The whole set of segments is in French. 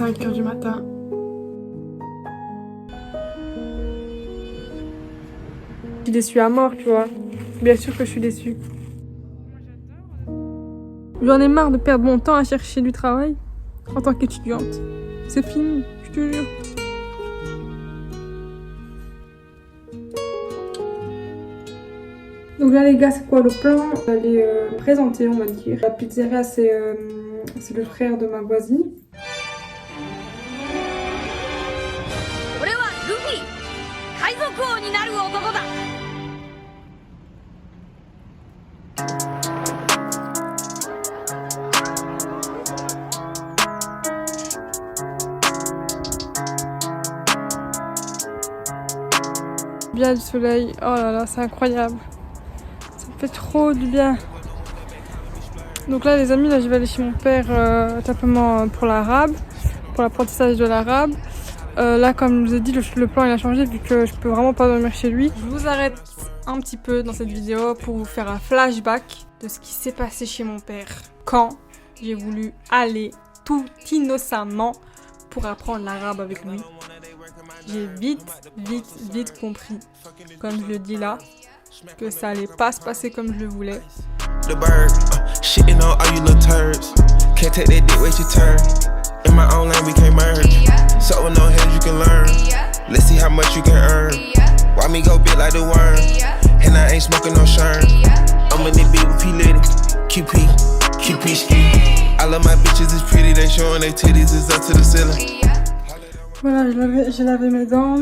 5 h du matin. Je suis déçue à mort, tu vois. Bien sûr que je suis déçue. J'en ai marre de perdre mon temps à chercher du travail en tant qu'étudiante. C'est fini, je te jure. Donc là les gars, c'est quoi le plan? On va les présenter, on va dire. La pizzeria, c'est le frère de ma voisine. Bien du soleil, oh là là, c'est incroyable. Ça me fait trop du bien. Donc là les amis, là je vais aller chez mon père simplement pour l'arabe, pour l'apprentissage de l'arabe. Là comme je vous ai dit, le plan il a changé vu que je peux vraiment pas dormir chez lui. Je vous arrête un petit peu dans cette vidéo pour vous faire un flashback de ce qui s'est passé chez mon père quand j'ai voulu aller tout innocemment pour apprendre l'arabe avec lui. J'ai vite compris, comme je le dis là, que ça allait pas se passer comme je le voulais. Voilà, j'ai lavé mes dents.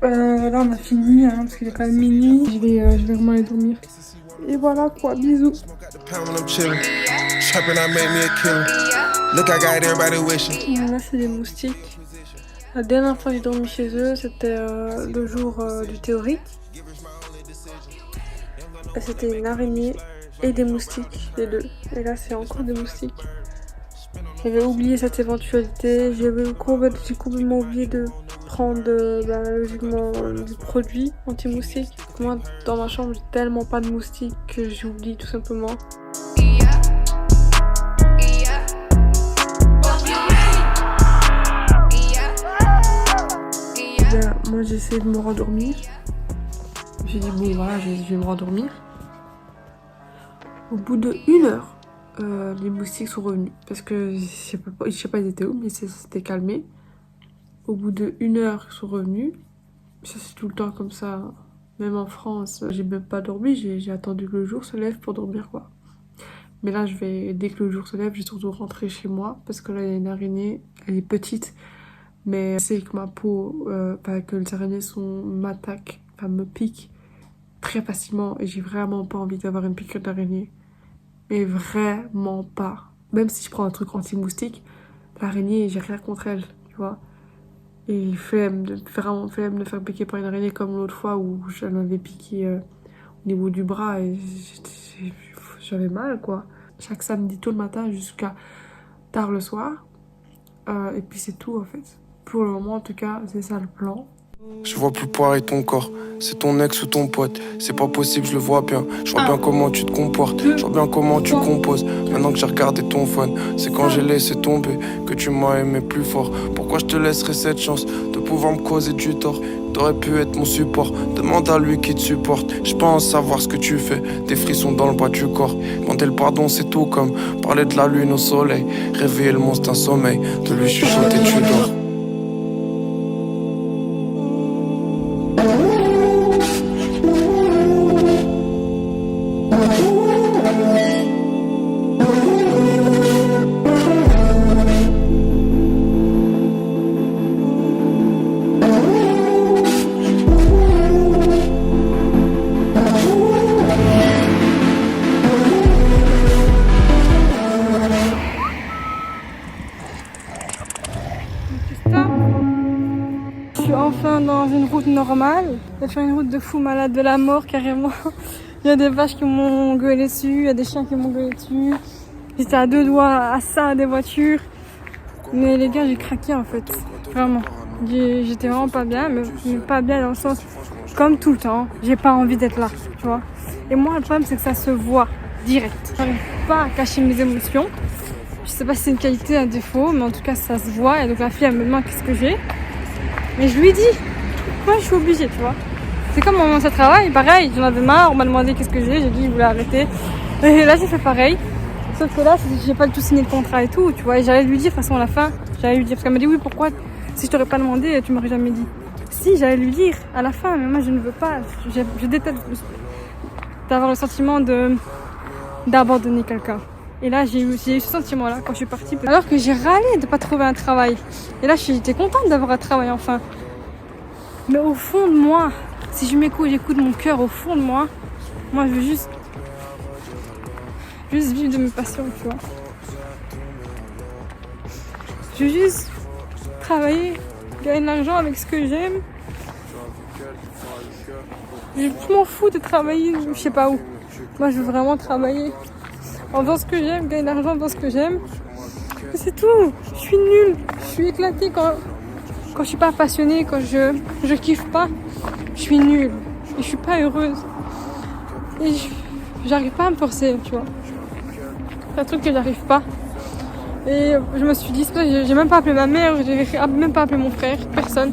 Là on a fini hein, parce qu'il est quand même minuit. Je vais vraiment aller dormir. Et voilà quoi, bisous. Là c'est des moustiques. La dernière fois que j'ai dormi chez eux, c'était le jour du théorique. C'était une araignée et des moustiques, les deux. Et là c'est encore des moustiques. J'avais oublié cette éventualité, j'ai complètement oublié de prendre logiquement du produit anti-moustique. Moi dans ma chambre j'ai tellement pas de moustiques que j'oublie tout simplement. Bien, moi j'ai essayé de me rendormir. J'ai dit bon voilà je vais me rendormir. Au bout de 1 heure. Les moustiques sont revenus parce que je sais pas ils étaient où mais c'était calmé. Au bout de 1 heure ils sont revenus. Ça c'est tout le temps comme ça, même en France. J'ai même pas dormi, j'ai attendu que le jour se lève pour dormir quoi. Mais là dès que le jour se lève, je vais surtout rentrer chez moi parce que là il y a une araignée, elle est petite mais c'est que ma peau, que les araignées m'attaquent, me piquent très facilement et j'ai vraiment pas envie d'avoir une piqûre d'araignée. Mais vraiment pas. Même si je prends un truc anti-moustique, l'araignée, j'ai rien contre elle, tu vois. Et vraiment flemme de faire piquer par une araignée comme l'autre fois où j'en avais piqué au niveau du bras et j'avais mal, quoi. Chaque samedi tôt le matin jusqu'à tard le soir. Et puis c'est tout, en fait. Pour le moment, en tout cas, c'est ça le plan. Je vois plus pareil ton corps, c'est ton ex ou ton pote. C'est pas possible, je le vois bien. Je vois bien comment tu te comportes, je vois bien comment tu composes. Maintenant que j'ai regardé ton phone, c'est quand j'ai laissé tomber que tu m'as aimé plus fort. Pourquoi je te laisserais cette chance de pouvoir me causer du tort? T'aurais pu être mon support, demande à lui qui te supporte. Je pense savoir ce que tu fais, des frissons dans le bas du corps. Demander le pardon c'est tout comme parler de la lune au soleil. Réveiller le monstre d'un sommeil, de lui chuchoter tu dors. Je suis enfin dans une route normale. Je vais faire une route de fou malade de la mort carrément. Il y a des vaches qui m'ont gueulé dessus, il y a des chiens qui m'ont gueulé dessus. J'étais à 2 doigts à ça des voitures. Mais les gars, j'ai craqué en fait. Vraiment. J'étais vraiment pas bien, mais pas bien dans le sens comme tout le temps. J'ai pas envie d'être là, tu vois. Et moi, le problème, c'est que ça se voit direct. J'arrive pas à cacher mes émotions. sais pas si c'est une qualité, un défaut, mais en tout cas ça se voit. Et donc la fille elle me demande qu'est-ce que j'ai. Mais je lui dis, moi je suis obligée, tu vois. C'est comme mon ancien travail, pareil, j'en avais marre, on m'a demandé qu'est-ce que j'ai dit je voulais arrêter. Et là j'ai fait pareil. Sauf que là j'ai pas du tout signé le contrat et tout, tu vois. Et j'allais lui dire de toute façon à la fin, j'allais lui dire, parce qu'elle m'a dit oui pourquoi, si je t'aurais pas demandé, tu m'aurais jamais dit. Si, j'allais lui dire à la fin, mais moi je ne veux pas, je déteste d'avoir le sentiment d'abandonner quelqu'un. Et là j'ai eu ce sentiment là quand je suis partie, alors que j'ai râlé de pas trouver un travail. Et là j'étais contente d'avoir un travail enfin. Mais au fond de moi, si je m'écoute, j'écoute mon cœur au fond de moi, moi je veux juste vivre de mes passions, tu vois. Je veux juste travailler, gagner de l'argent avec ce que j'aime. Je m'en fous de travailler, je sais pas où. Moi je veux vraiment travailler en faisant ce que j'aime, gagner de l'argent en faisant ce que j'aime. C'est tout. Je suis nulle, je suis éclatée quand je suis pas passionnée, quand je kiffe pas. Je suis nulle et je suis pas heureuse. Et j'arrive pas à me forcer, tu vois. C'est un truc que j'arrive pas. Et je me suis dit, c'est pour ça que j'ai même pas appelé ma mère, j'ai même pas appelé mon frère, personne.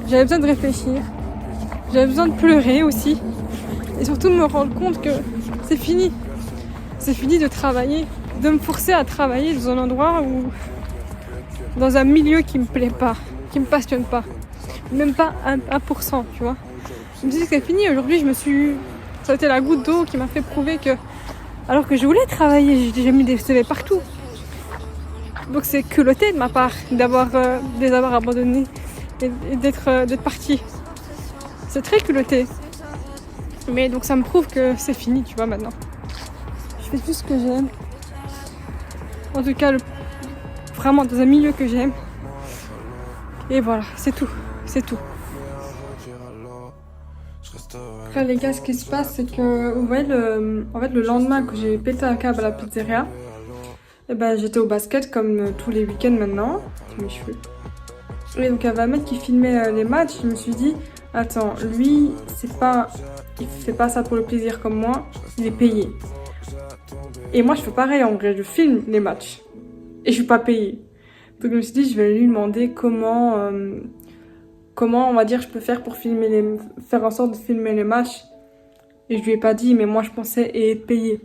J'avais besoin de réfléchir. J'avais besoin de pleurer aussi. Et surtout de me rendre compte que c'est fini. C'est fini de travailler, de me forcer à travailler dans un endroit où, dans un milieu qui me plaît pas, qui me passionne pas. Même pas 1%, tu vois. Je me dis que c'est fini. Aujourd'hui, ça a été la goutte d'eau qui m'a fait prouver que, alors que je voulais travailler, j'ai mis des CV partout. Donc c'est culotté de ma part de les avoir abandonnés et d'être partie. C'est très culotté. Mais donc ça me prouve que c'est fini, tu vois, maintenant. Je fais tout ce que j'aime. En tout cas, vraiment dans un milieu que j'aime. Et voilà, c'est tout. C'est tout. Après les gars, ce qui se passe, c'est que vous voyez, le lendemain que j'ai pété un câble à la pizzeria, et ben j'étais au basket comme tous les week-ends maintenant. Mes cheveux. Et donc il y avait un mec qui filmait les matchs. Je me suis dit, attends, lui, il fait pas ça pour le plaisir comme moi, il est payé. Et moi je fais pareil en vrai, je filme les matchs. Et je suis pas payée. Donc je me suis dit, je vais lui demander comment on va dire je peux faire pour faire en sorte de filmer les matchs. Et je lui ai pas dit, mais moi je pensais être payée.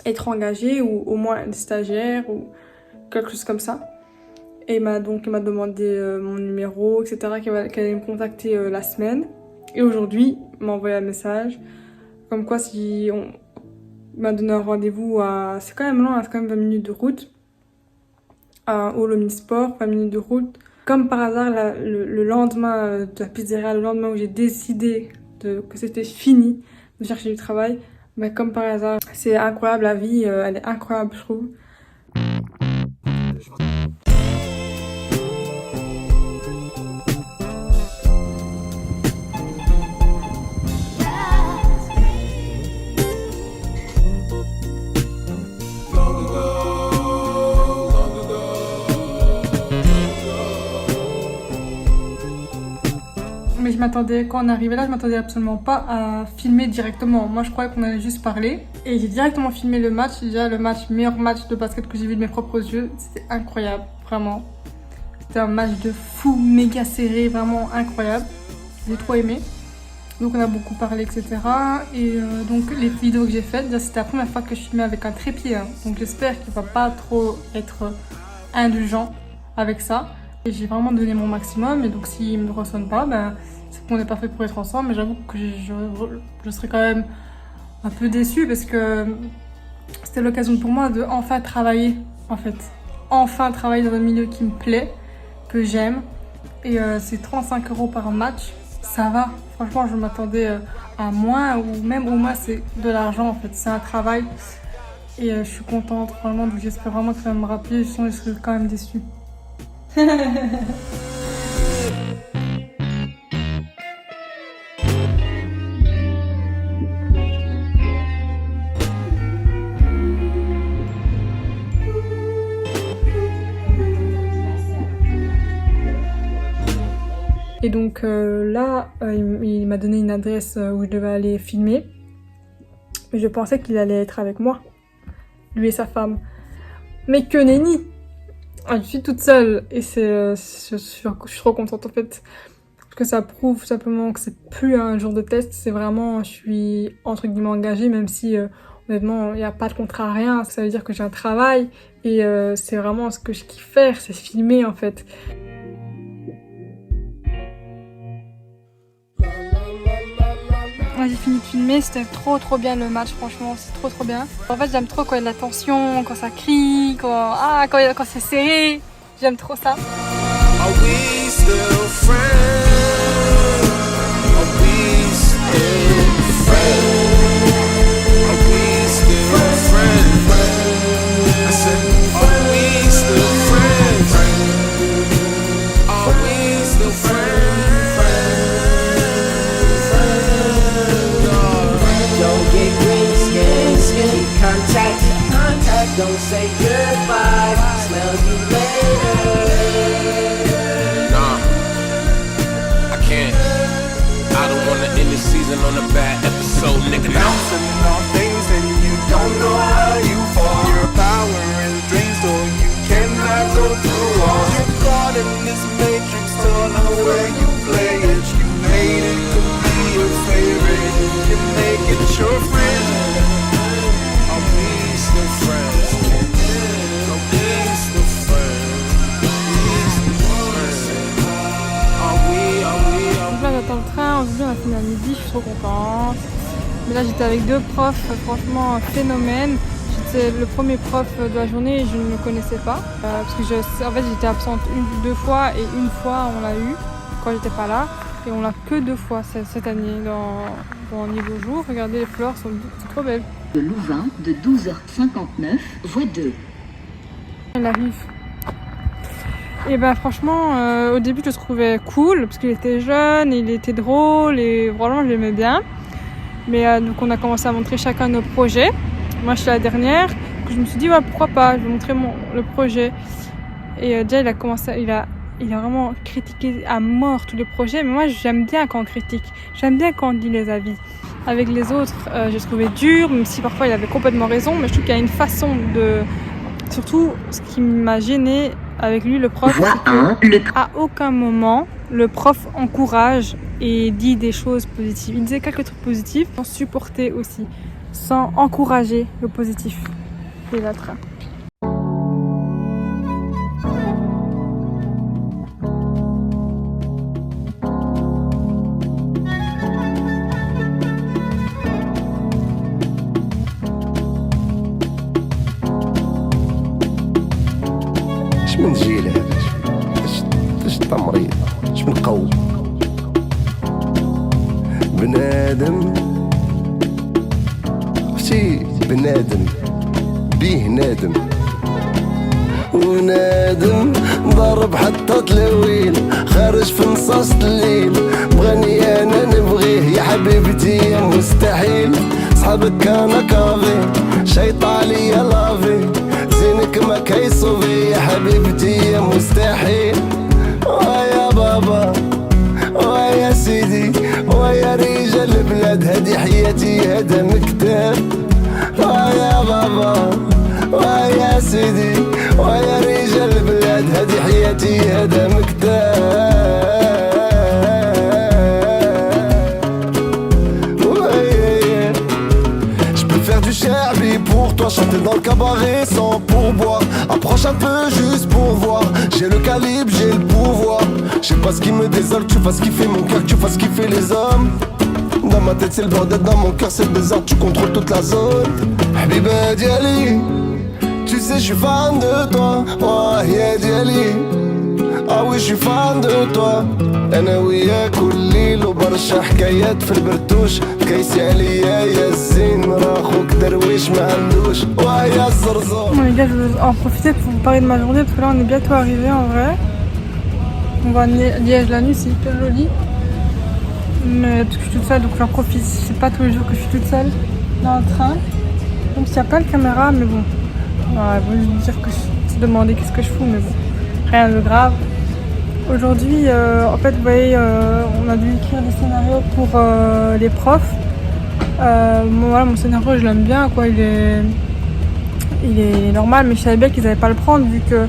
Être engagée ou au moins être stagiaire ou quelque chose comme ça. Et il m'a demandé mon numéro, etc. qu'elle allait me contacter la semaine. Et aujourd'hui, il m'a envoyé un message. Comme quoi, il m'a donné un rendez-vous à... C'est quand même loin, c'est quand même 20 minutes de route. Au Omnisport, 20 minutes de route. Comme par hasard, le lendemain de la pizzeria, le lendemain où j'ai décidé que c'était fini de chercher du travail, mais comme par hasard, c'est incroyable, la vie, elle est incroyable, je trouve. Mais quand on est arrivé là, je m'attendais absolument pas à filmer directement. Moi, je croyais qu'on allait juste parler. Et j'ai directement filmé le match. Déjà, meilleur match de basket que j'ai vu de mes propres yeux. C'était incroyable, vraiment. C'était un match de fou, méga serré, vraiment incroyable. J'ai trop aimé. Donc, on a beaucoup parlé, etc. Et donc, les vidéos que j'ai faites, c'était la première fois que je filmais avec un trépied. Hein. Donc, j'espère qu'il va pas trop être indulgent avec ça. Et j'ai vraiment donné mon maximum. Et donc, s'il me ressonne pas, ben... c'est qu'on n'est pas fait pour être ensemble, mais j'avoue que je serais quand même un peu déçue parce que c'était l'occasion pour moi de enfin travailler, en fait. Enfin travailler dans un milieu qui me plaît, que j'aime. Et c'est 35 € par match, ça va. Franchement, je m'attendais à moins ou même au moins c'est de l'argent en fait. C'est un travail et je suis contente vraiment, donc j'espère vraiment que ça va me rappeler, sinon je serais quand même déçue. Et donc là, il m'a donné une adresse où je devais aller filmer. Je pensais qu'il allait être avec moi, lui et sa femme. Mais que nenni. Je suis toute seule et je suis trop contente en fait. Parce que ça prouve simplement que c'est plus un jour de test, c'est vraiment, je suis entre guillemets engagée, même si honnêtement il n'y a pas de contrat à rien. Ça veut dire que j'ai un travail et c'est vraiment ce que je kiffe faire, c'est filmer en fait. J'ai fini de filmer, c'était trop bien le match, franchement, c'est trop bien. En fait, j'aime trop quand il y a de la tension, quand ça crie, quand c'est serré, j'aime trop ça. Are we still friends? Are we still friends? Are we still friends? I said, are we still friends? Are we still friends? Don't get green skin, contact, don't say goodbye, smell you later. I don't wanna end the season on a bad episode, nigga. Bouncing off things and you don't know how you fall. Your power and dreams, so you cannot go through walls. You're caught in this matrix, don't know where you play it. You made it to be your favorite. You make it your friend. Are we still friends? Are we still friends? Are we? Donc là j'attends le train, aujourd'hui on a fini à midi, je suis trop contente. Mais là j'étais avec deux profs, franchement un phénomène. J'étais le premier prof de la journée et je ne le connaissais pas. Parce que en fait j'étais absente deux fois et une fois on l'a eu quand j'étais pas là. Et on l'a que 2 fois cette année dans niveau jour. Regardez, les fleurs sont trop belles. De Louvain de 12h59, voie 2. Elle arrive. Et ben franchement, au début je le trouvais cool parce qu'il était jeune, il était drôle et vraiment je l'aimais bien. Mais donc on a commencé à montrer chacun nos projets. Moi je suis la dernière, donc je me suis dit ouais, pourquoi pas, je vais montrer le projet. Et déjà il a vraiment critiqué à mort tous les projets, mais moi j'aime bien quand on critique, j'aime bien quand on dit les avis. Avec les autres, j'ai trouvé dur, même si parfois il avait complètement raison, mais je trouve qu'il y a une façon de... Surtout, ce qui m'a gênée avec lui, le prof, c'est qu'à aucun moment, le prof encourage et dit des choses positives. Il disait quelques trucs positifs, sans supporter aussi, sans encourager le positif. Et là, train. من جيل هذا اش تمريض اش من قوم بنادم شي بنادم بيه نادم ونادم ضرب حتى طلويل خارج في نصاص الليل بغاني انا نبغيه يا حبيبتي يا مستحيل صحابك كان كافي شيطالي يا لافي زينك ما كيصوفي يا حبيبتي يا مستحيل ويا بابا ويا سيدي ويا رجال البلاد هادي حياتي هذا مكتاب ويا بابا ويا سيدي ويا رجال البلاد هادي حياتي هذا مكتاب. Du Cherby pour toi, chanter dans le cabaret sans pourboire. Approche un peu juste pour voir. J'ai le calibre, j'ai le pouvoir. Je sais pas ce qui me désole, tu fasses kiffer mon cœur, tu fasses kiffer les hommes. Dans ma tête c'est le bordel, dans mon cœur c'est le désordre, tu contrôles toute la zone. Habiba Diali, tu sais je suis fan de toi. Oh yeah Diali, ah oui je suis fan de toi. أنا وياك كل ليل وبرشا حكايات في البرتوش كيسي عليا يا الزين راخوك درويش ما عندوش ويا الزرزور. Bon les gars, je vais en profiter pour vous parler de ma journée parce que là on est bientôt arrivé en vrai. On va à Liège la nuit, c'est hyper joli. Mais parce que je suis toute seule donc j'en profite. C'est pas tous les jours que je suis toute seule dans le train. Donc il y a pas de caméra mais bon. Voilà, ils vont dire que je te demander qu'est-ce que je fous mais bon. Rien de grave. Aujourd'hui, en fait, vous voyez, on a dû écrire des scénarios pour les profs. Voilà, mon scénario, je l'aime bien, quoi. il est normal, mais je savais bien qu'ils n'allaient pas le prendre vu que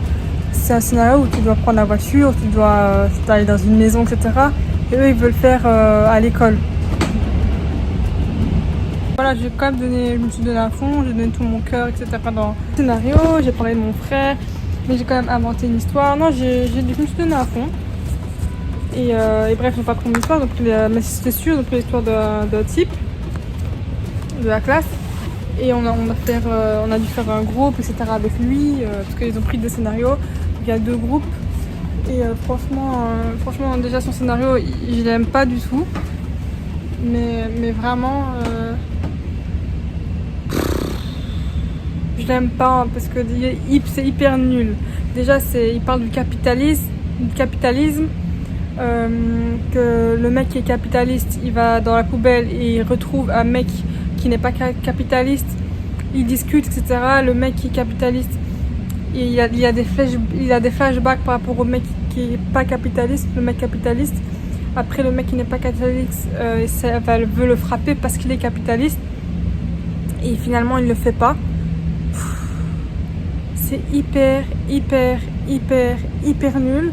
c'est un scénario où tu dois prendre la voiture, tu dois aller dans une maison, etc. Et eux, ils veulent faire à l'école. Voilà, je me suis donné à fond, j'ai donné tout mon cœur, etc. dans le scénario, j'ai parlé de mon frère, mais j'ai quand même inventé une histoire. Non, je me suis donné à fond. Et bref, ils n'ont pas pris mon histoire, donc, mais c'était sûr, donc l'histoire d'un type de la classe. Et on a dû faire un groupe, etc. avec lui, parce qu'ils ont pris des scénarios. Il y a 2 groupes. Et franchement, déjà son scénario, je l'aime pas du tout. Mais vraiment, je l'aime pas parce que c'est hyper nul. Déjà, il parle du capitalisme, que le mec qui est capitaliste, il va dans la poubelle et il retrouve un mec qui n'est pas capitaliste. Ils discutent, etc. Le mec qui est capitaliste, il y a des flashbacks par rapport au mec qui est pas capitaliste, le mec capitaliste. Après, le mec qui n'est pas capitaliste, veut le frapper parce qu'il est capitaliste. Et finalement, il le fait pas. C'est hyper nul.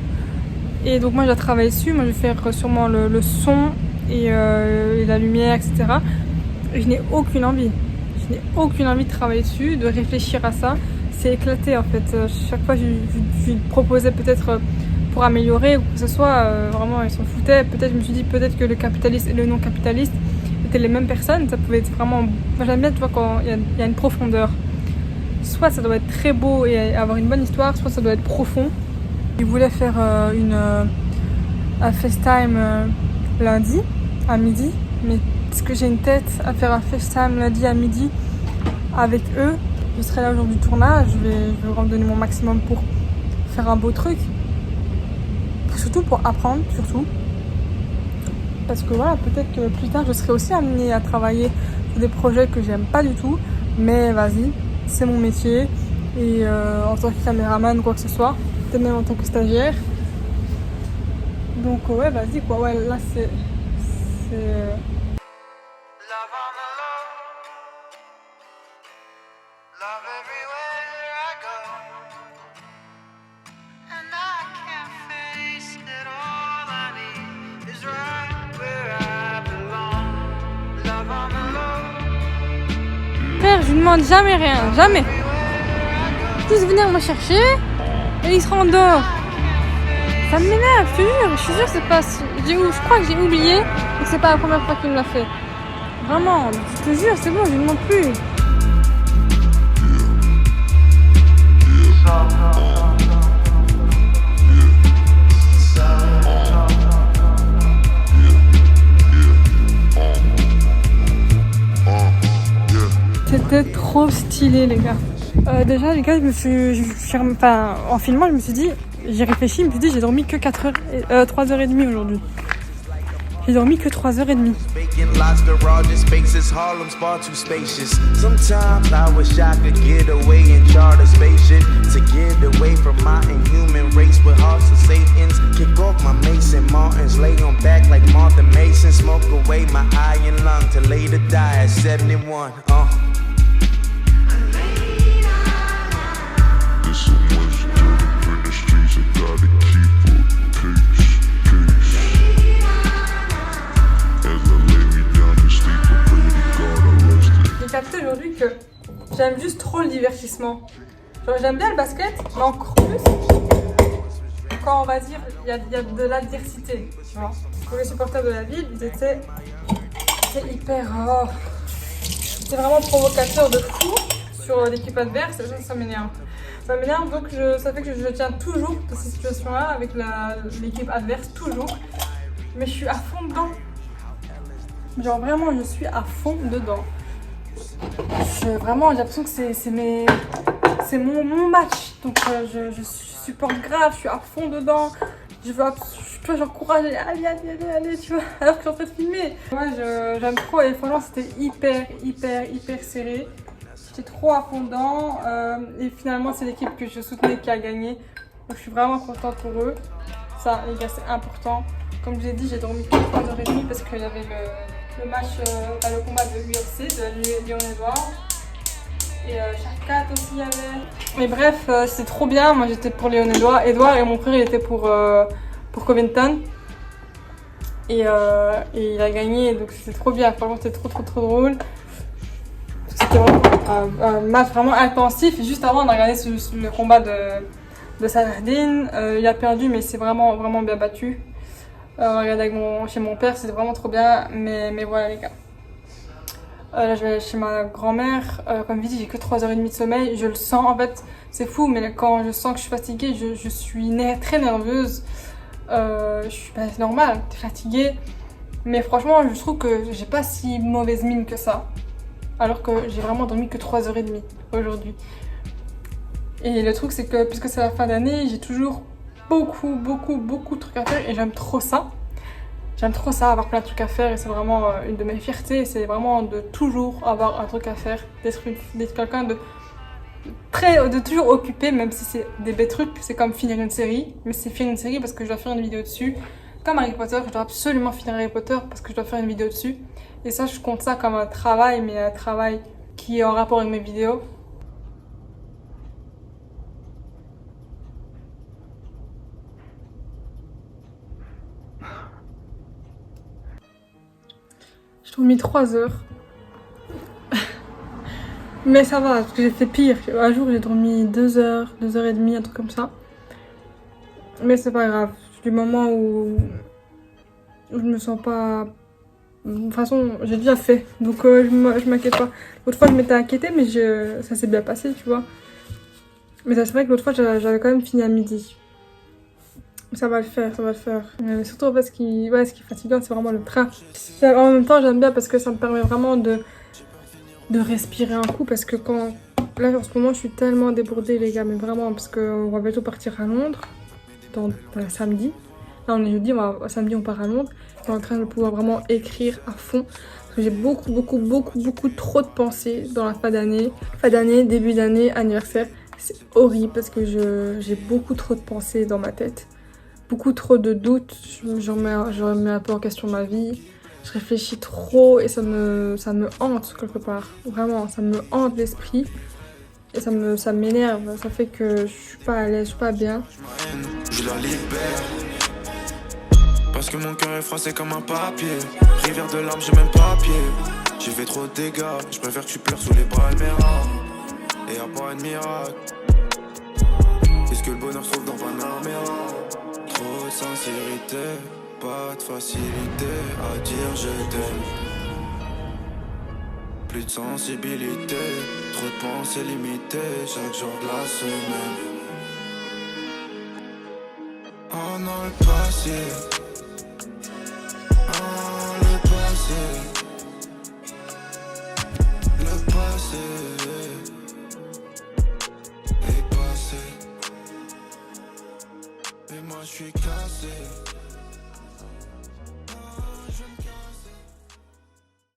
Et donc, moi, je dois travailler dessus. Moi, je vais faire sûrement le son et la lumière, etc. Et je n'ai aucune envie. Je n'ai aucune envie de travailler dessus, de réfléchir à ça. C'est éclaté, en fait. Chaque fois, je lui proposais peut-être pour améliorer ou que ce soit, vraiment ils s'en foutaient. Peut-être, je me suis dit peut-être que le capitaliste et le non capitaliste étaient les mêmes personnes, ça pouvait être vraiment, moi j'aime bien, tu vois, quand il y a une profondeur, soit ça doit être très beau et avoir une bonne histoire, soit ça doit être profond. Ils voulaient faire un FaceTime lundi à midi, mais est-ce que j'ai une tête à faire un FaceTime lundi à midi avec eux? Je serai là au jour du tournage, je vais vraiment donner mon maximum pour faire un beau truc. Surtout pour apprendre, surtout. Parce que voilà, peut-être que plus tard, je serai aussi amenée à travailler sur des projets que j'aime pas du tout. Mais vas-y, c'est mon métier. Et en tant que caméraman ou quoi que ce soit, peut-être même en tant que stagiaire. Donc ouais, vas-y quoi. Ouais, là c'est je lui demande jamais rien, jamais. Juste venir me chercher et il se rendort. Ça m'énerve, je suis sûre, c'est pas. Je crois que j'ai oublié et que c'est pas la première fois qu'il me l'a fait. Vraiment, je te jure, c'est bon, je lui demande plus. C'était trop stylé, les gars. Déjà, les gars, en filmant, je me suis dit, j'ai réfléchi, je me suis dit, j'ai dormi que 3h30 aujourd'hui. J'ai dormi que 3h30. Sometimes I wish I could get away and chart a spaceship to get away from my inhuman race with hearts of Satans. Kick off my Mason Martins, lay on back like Martha Mason, smoke away my iron lung to later die at 71. J'ai capté aujourd'hui que j'aime juste trop le divertissement. Genre, j'aime bien le basket, mais encore plus quand on va dire il y a de l'adversité. Pour les supporters de la ville, c'est hyper. C'est vraiment provocateur de fou sur l'équipe adverse, et ça m'énerve. Ça m'énerve, donc ça fait que je tiens toujours dans ces situations-là avec l'équipe adverse, toujours. Mais je suis à fond dedans. Genre vraiment, je suis à fond dedans. Vraiment, j'ai l'impression que c'est mon match. Donc je supporte grave, je suis à fond dedans. J'encourage, allez, tu vois, alors que je suis en train de filmer. Moi, j'aime trop et franchement, c'était hyper serré. J'étais trop à fond dedans. Et finalement, c'est l'équipe que je soutenais qui a gagné. Donc je suis vraiment contente pour eux. Ça, les gars, c'est important. Comme je l'ai dit, j'ai dormi 3h30 parce qu'il y avait le match, le combat de l'UFC, de Léon Edouard. Et Charcat aussi il y avait. Mais bref, c'était trop bien. Moi j'étais pour Léon Edouard et mon frère il était pour Covington. Et il a gagné, donc c'était trop bien. Franchement, c'était trop drôle. C'était vraiment un match vraiment intensif. Et juste avant, on a regardé le combat de Saladin. Il a perdu, mais c'est vraiment bien battu. Regardé chez mon père, c'était vraiment trop bien. Mais voilà, les gars. Là, je vais aller chez ma grand-mère. Comme je dis, j'ai que 3h30 de sommeil. Je le sens, en fait, c'est fou, mais quand je sens que je suis fatiguée, je suis très nerveuse. C'est normal, t'es fatiguée. Mais franchement, je trouve que j'ai pas si mauvaise mine que ça. Alors que j'ai vraiment dormi que 3h30 aujourd'hui. Et le truc, c'est que puisque c'est la fin d'année, j'ai toujours beaucoup de trucs à faire et j'aime trop ça. J'aime trop ça, avoir plein de trucs à faire et c'est vraiment une de mes fiertés. C'est vraiment de toujours avoir un truc à faire, d'être quelqu'un de toujours occupé, même si c'est des bêtes trucs. C'est comme finir une série, mais c'est finir une série parce que je dois faire une vidéo dessus. Comme Harry Potter, je dois absolument finir Harry Potter parce que je dois faire une vidéo dessus. Et ça, je compte ça comme un travail, mais un travail qui est en rapport avec mes vidéos. J'ai dormi 3 heures. Mais ça va, parce que j'ai fait pire. Un jour, j'ai dormi 2 heures, 2h30, un truc comme ça. Mais c'est pas grave. Du moment où je me sens pas... De toute façon, j'ai déjà fait, donc je m'inquiète pas. L'autre fois, je m'étais inquiétée, mais ça s'est bien passé, tu vois. Mais c'est vrai que l'autre fois, j'avais quand même fini à midi. Ça va le faire. Mais surtout, en fait, ce qui est fatigant, c'est vraiment le train. En même temps, j'aime bien parce que ça me permet vraiment de respirer un coup. Parce que là, en ce moment, je suis tellement débordée, les gars, mais vraiment, parce qu'on va bientôt partir à Londres, samedi. Là, on est jeudi, samedi, on part à Londres. Je suis en train de pouvoir vraiment écrire à fond. Parce que j'ai beaucoup trop de pensées dans la fin d'année. Fin d'année, début d'année, anniversaire. C'est horrible parce que j'ai beaucoup trop de pensées dans ma tête. Beaucoup trop de doutes. Je remets un peu en question ma vie. Je réfléchis trop et ça me hante quelque part. Vraiment, ça me hante l'esprit. Et ça m'énerve. Ça fait que je suis pas à l'aise, je suis pas bien. Je la libère. Parce que mon cœur est froissé comme un papier. Rivière de larmes, j'ai même pas pied. J'ai fait trop de dégâts. Je préfère que tu pleures sous les Palmera. Et y'a pas de miracle. Est-ce que le bonheur se trouve dans Panamera? Trop de sincérité, pas de facilité à dire je t'aime. Plus de sensibilité, trop de pensées limitées chaque jour de la semaine. Oh non, le passé. Oh, le passé. Le passé est passé. Et moi je suis cassé.